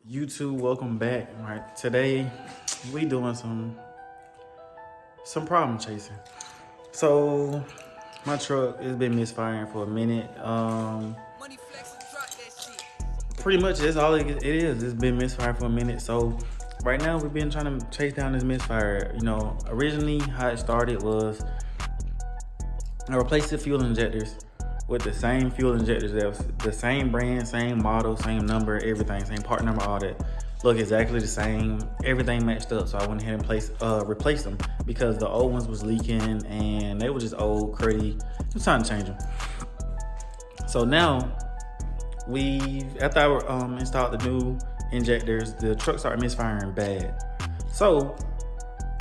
YouTube, welcome back. All right, today we doing some problem chasing. So my truck has been misfiring for a minute. Pretty much that's all it is. It's been misfiring for a minute. So right now we've been trying to chase down this misfire. You know, originally how it started was I replaced the fuel injectors with the same fuel injectors. That was the same brand, same model, same number, everything, same part number, all that. Look exactly the same, everything matched up. So I went ahead and replaced them because the old ones was leaking and they were just old, cruddy. It's time to change them. So now after I installed the new injectors, the truck started misfiring bad. So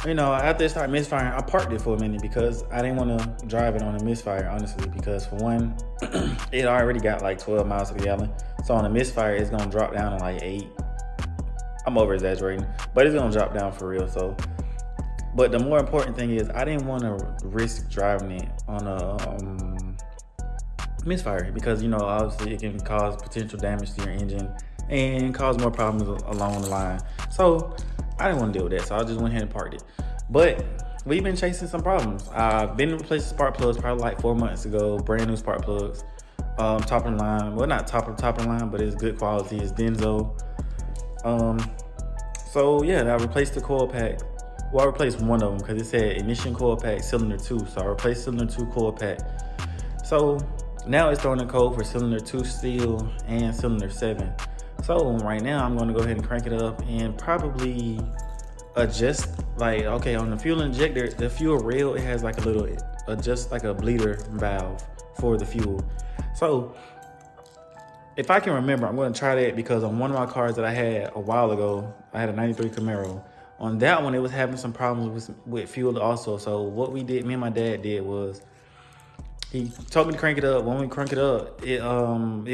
you know, after it started misfiring, I parked it for a minute because I didn't want to drive it on a misfire, honestly, because for one, it already got like 12 miles to the gallon. So on a misfire, it's going to drop down to like 8. I'm over exaggerating, but it's going to drop down for real. So, but the more important thing is I didn't want to risk driving it on a misfire because, you know, obviously it can cause potential damage to your engine and cause more problems along the line. So I didn't want to deal with that, so I just went ahead and parked it. But we've been chasing some problems. I've been replacing spark plugs probably like 4 months ago, brand new spark plugs. Top of the line, well, not top of the line, but it's good quality. It's Denso. So yeah, I replaced the coil pack. Well, I replaced one of them because it said ignition coil pack cylinder 2. So I replaced cylinder 2 coil pack. So now it's throwing a code for cylinder 2 steel and cylinder 7. So right now I'm going to go ahead and crank it up and probably adjust, like, okay, on the fuel injector, the fuel rail, it has like a little, just like a bleeder valve for the fuel. So if I can remember, I'm going to try that because on one of my cars that I had a while ago, I had a 93 Camaro. On that one, it was having some problems with fuel also. So what we did, me and my dad did was, he told me to crank it up. When we crank it up, it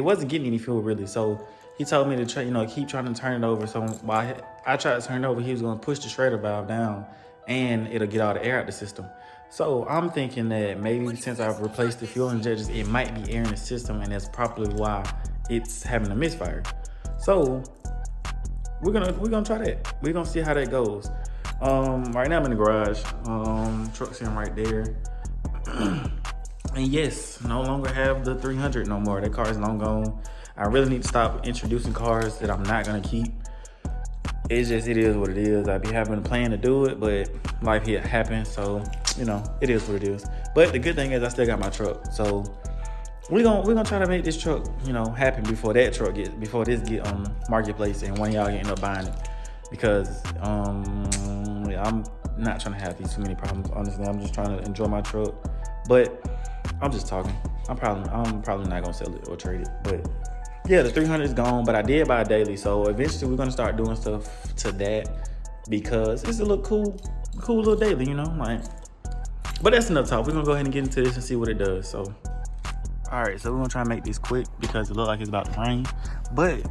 wasn't getting any fuel really. So he told me to try, keep trying to turn it over. So while I tried to turn it over, he was going to push the shredder valve down and it'll get all the air out the system. So I'm thinking that maybe since I've replaced the fuel injectors, it might be air in the system, and that's probably why it's having a misfire. So we're gonna try that. We're gonna see how that goes. Right now I'm in the garage. Truck's in right there. And yes, no longer have the 300 no more. That car is long gone. I really need to stop introducing cars that I'm not gonna keep. It is what it is. I be having a plan to do it, but life here happens, so you know, it is what it is. But the good thing is I still got my truck. So we're gonna try to make this truck, happen before this get on marketplace and one of y'all end up buying it. Because I'm not trying to have these too many problems. Honestly, I'm just trying to enjoy my truck. But I'm just talking. I'm probably not gonna sell it or trade it. But yeah, the 300 is gone, but I did buy a daily. So eventually we're gonna start doing stuff to that because it's a little cool little daily, like. But that's enough talk. We're gonna go ahead and get into this and see what it does. So, all right, so we're gonna try and make this quick because it looks like it's about to rain. But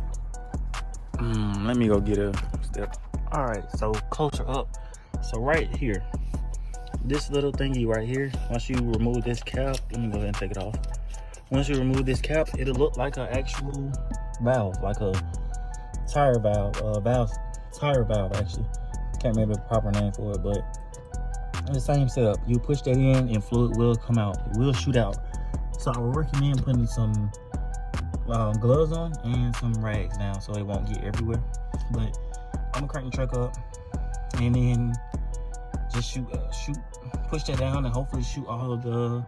let me go get a step. All right, so closer up. So right here, this little thingy right here, once you remove this cap, let me go ahead and take it off. Once you remove this cap, it'll look like an actual valve, like a tire valve, tire valve actually. Can't remember the proper name for it, but the same setup. You push that in and fluid will come out. It will shoot out. So I recommend putting some gloves on and some rags down so it won't get everywhere. But I'm gonna crank the truck up and then just push that down and hopefully shoot all of the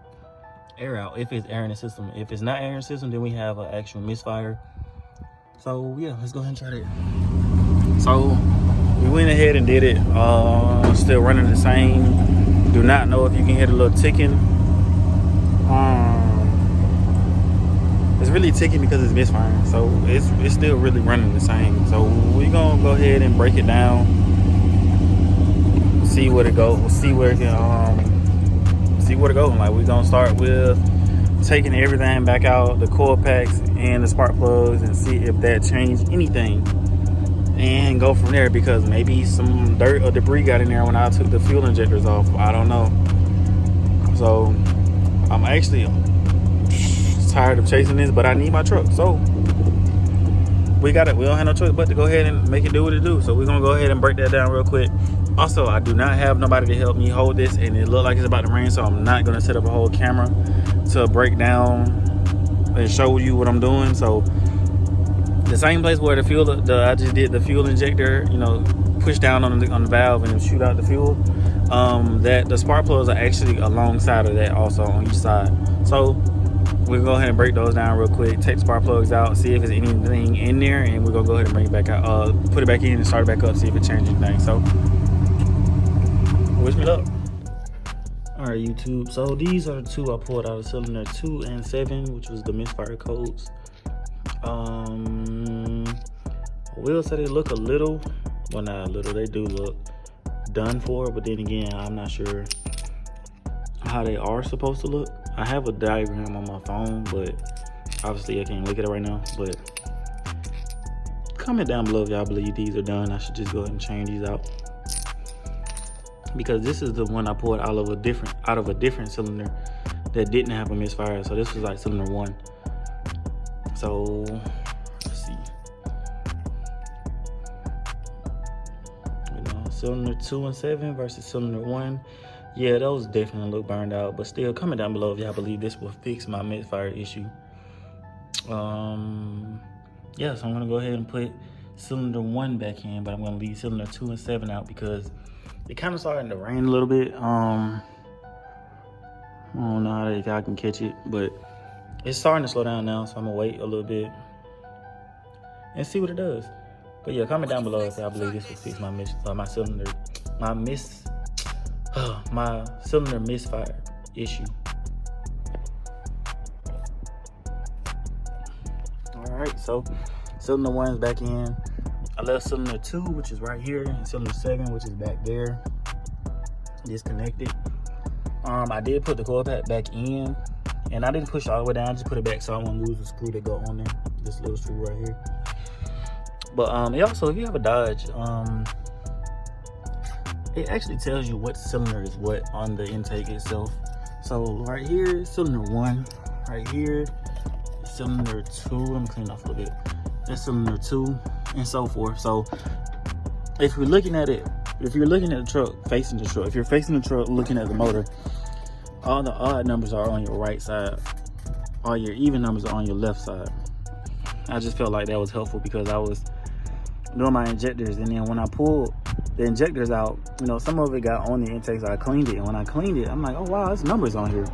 air out if it's air in the system. If it's not air in the system, then we have an actual misfire. So yeah, let's go ahead and try that. So we went ahead and did it. Still running the same. Do not know if you can hear the little ticking. It's really ticking because it's misfiring. So it's still really running the same. So we're gonna go ahead and break it down. See where it goes. We'll see where it can see where to go. Like, we're gonna start with taking everything back out, the coil packs and the spark plugs, and see if that changed anything, and go from there. Because maybe some dirt or debris got in there when I took the fuel injectors off. I don't know. So I'm actually tired of chasing this, but I need my truck. So we got it. We don't have no choice but to go ahead and make it do what it do. So we're gonna go ahead and break that down real quick. Also, I do not have nobody to help me hold this, and it look like it's about to rain, so I'm not gonna set up a whole camera to break down and show you what I'm doing. So the same place where I just did the fuel injector, you know, push down on the valve and shoot out the fuel. That the spark plugs are actually alongside of that, also on each side. So we'll go ahead and break those down real quick, take the spark plugs out, see if there's anything in there, and we're gonna go ahead and bring it back out, put it back in and start it back up, see if it changed anything. So wish me luck. All right, YouTube, so these are the two I pulled out of cylinder 2 and 7, which was the misfire codes. I will say they look a little, well, not a little, they do look done for, but then again, I'm not sure how they are supposed to look. I have a diagram on my phone, but obviously I can't look at it right now. But comment down below if y'all believe these are done. I should just go ahead and change these out, because this is the one I pulled out of a different cylinder that didn't have a misfire. So this was like cylinder 1. So let's see, you know, cylinder 2 and 7 versus cylinder 1. Yeah, those definitely look burned out, but still, comment down below if y'all believe this will fix my misfire issue. Yeah, so I'm gonna go ahead and put cylinder 1 back in, but I'm gonna leave cylinder 2 and 7 out because it kind of starting to rain a little bit. I don't know how y'all can catch it, but it's starting to slow down now, so I'm gonna wait a little bit and see what it does. But yeah, comment down below if y'all believe this will fix my my cylinder misfire issue. All right, so cylinder 1 is back in. I left cylinder 2, which is right here, and cylinder 7, which is back there, disconnected. I did put the coil pack back in, and I didn't push all the way down, I just put it back so I won't lose the screw that go on there, this little screw right here. But also, if you have a Dodge, it actually tells you what cylinder is what on the intake itself. So right here, cylinder 1, right here, cylinder 2, let me clean off a little bit. That's cylinder 2, and so forth. So if you're looking at it, if you're looking at the truck, facing the truck, if you're facing the truck looking at the motor, all the odd numbers are on your right side, all your even numbers are on your left side. I just felt like that was helpful because I was doing my injectors, and then when I pulled the injectors out, you know, some of it got on the intake, so I cleaned it. And when I cleaned it, I'm like, oh wow, there's numbers on here,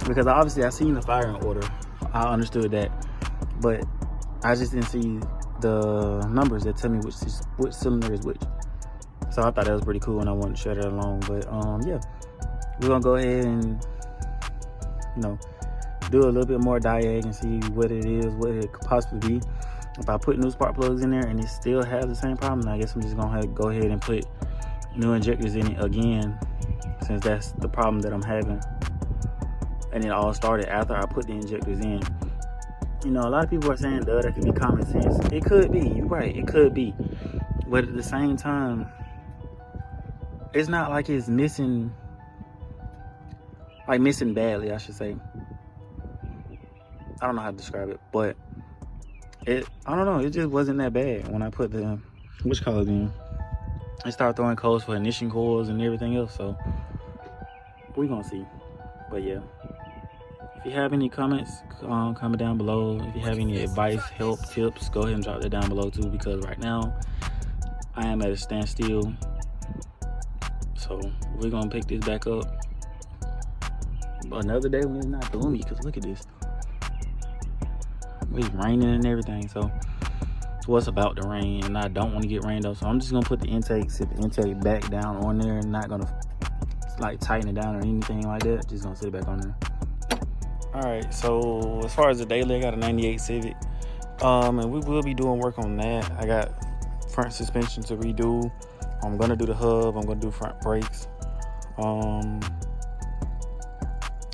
because obviously I seen the firing order, I understood that, but I just didn't see the numbers that tell me which cylinder is which. So I thought that was pretty cool, and I wanted to share that along. But yeah, we're gonna go ahead and, you know, do a little bit more diag and see what it is, what it could possibly be. If I put new spark plugs in there and it still has the same problem, I guess I'm just gonna go ahead and put new injectors in it again, since that's the problem that I'm having. And it all started after I put the injectors in. You know, a lot of people are saying, duh, that could be common sense. It could be, you're right, it could be. But at the same time, it's not like it's missing badly, I should say. I don't know how to describe it, but I don't know, it just wasn't that bad when I put the, which color in. It started throwing codes for ignition coils and everything else, so we're gonna see. But yeah, if you have any comments, comment down below. If you have any advice, help, tips, go ahead and drop that down below too, because right now I am at a standstill. So we're gonna pick this back up another day when it's not gloomy, because look at this, it's raining and everything. So what's about to rain, and I don't want to get rained up, so I'm just gonna put the intake, sit the intake back down on there, and not gonna like tighten it down or anything like that, just gonna sit it back on there. All right, so as far as the daily, I got a 98 Civic, and we will be doing work on that. I got front suspension to redo. I'm gonna do the hub, I'm gonna do front brakes, and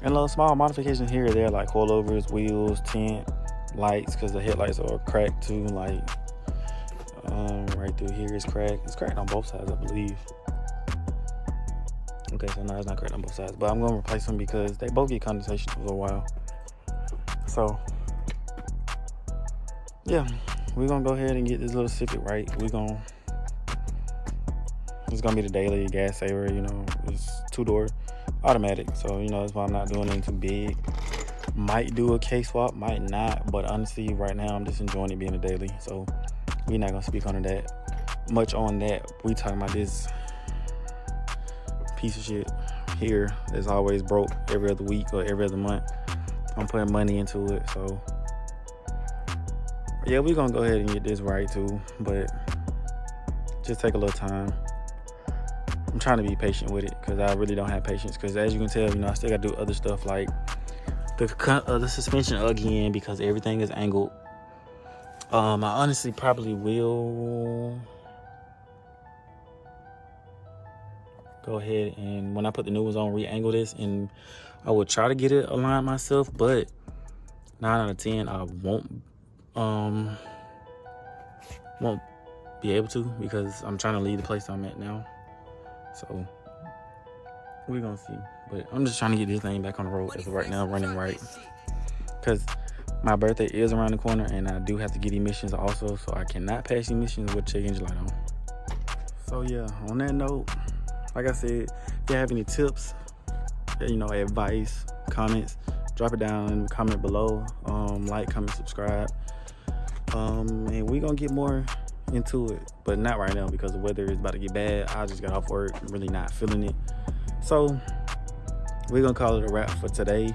little small modifications here or there, like coilovers, wheels, tint, lights, because the headlights are cracked too. Like right through here is cracked. It's cracked on both sides, I believe. Okay, so no, it's not cracked on both sides, but I'm gonna replace them because they both get condensation for a while. So yeah, we're gonna go ahead and get this little Civic right. It's gonna be the daily gas saver, you know. It's 2-door automatic, so you know that's why I'm not doing anything too big. Might do a K swap, might not, but honestly right now I'm just enjoying it being a daily, so we're not gonna speak on that much on that. We talking about this piece of shit here that's always broke every other week or every other month. I'm putting money into it, so yeah, we're gonna go ahead and get this right too, but just take a little time. I'm trying to be patient with it because I really don't have patience, because as you can tell, you know, I still gotta do other stuff like the suspension again because everything is angled. I honestly probably will go ahead and when I put the new ones on, re-angle this, and I will try to get it aligned myself, but 9 out of 10 I won't be able to, because I'm trying to leave the place I'm at now. So we're gonna see, but I'm just trying to get this thing back on the road as of right now, running right, because my birthday is around the corner and I do have to get emissions also, so I cannot pass emissions with check engine light on. So yeah, on that note, like I said, if you have any tips, you know, advice, comments, drop it down in the comment below. Like, comment, subscribe, and we're gonna get more into it, but not right now because the weather is about to get bad. I just got off work, really not feeling it, so we're gonna call it a wrap for today.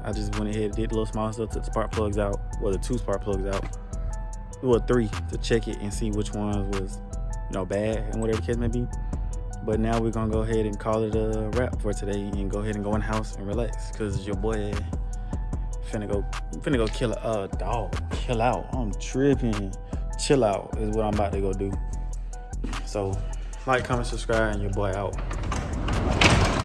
I just went ahead and did the little small stuff, took the spark plugs out, well, the 2 spark plugs out, well, 3, to check it and see which ones was, you know, bad and whatever the case may be. But now we're gonna go ahead and call it a wrap for today and go ahead and go in the house and relax, because your boy finna go kill a dog. Chill out. I'm tripping. Chill out is what I'm about to go do. So like, comment, subscribe, and your boy out.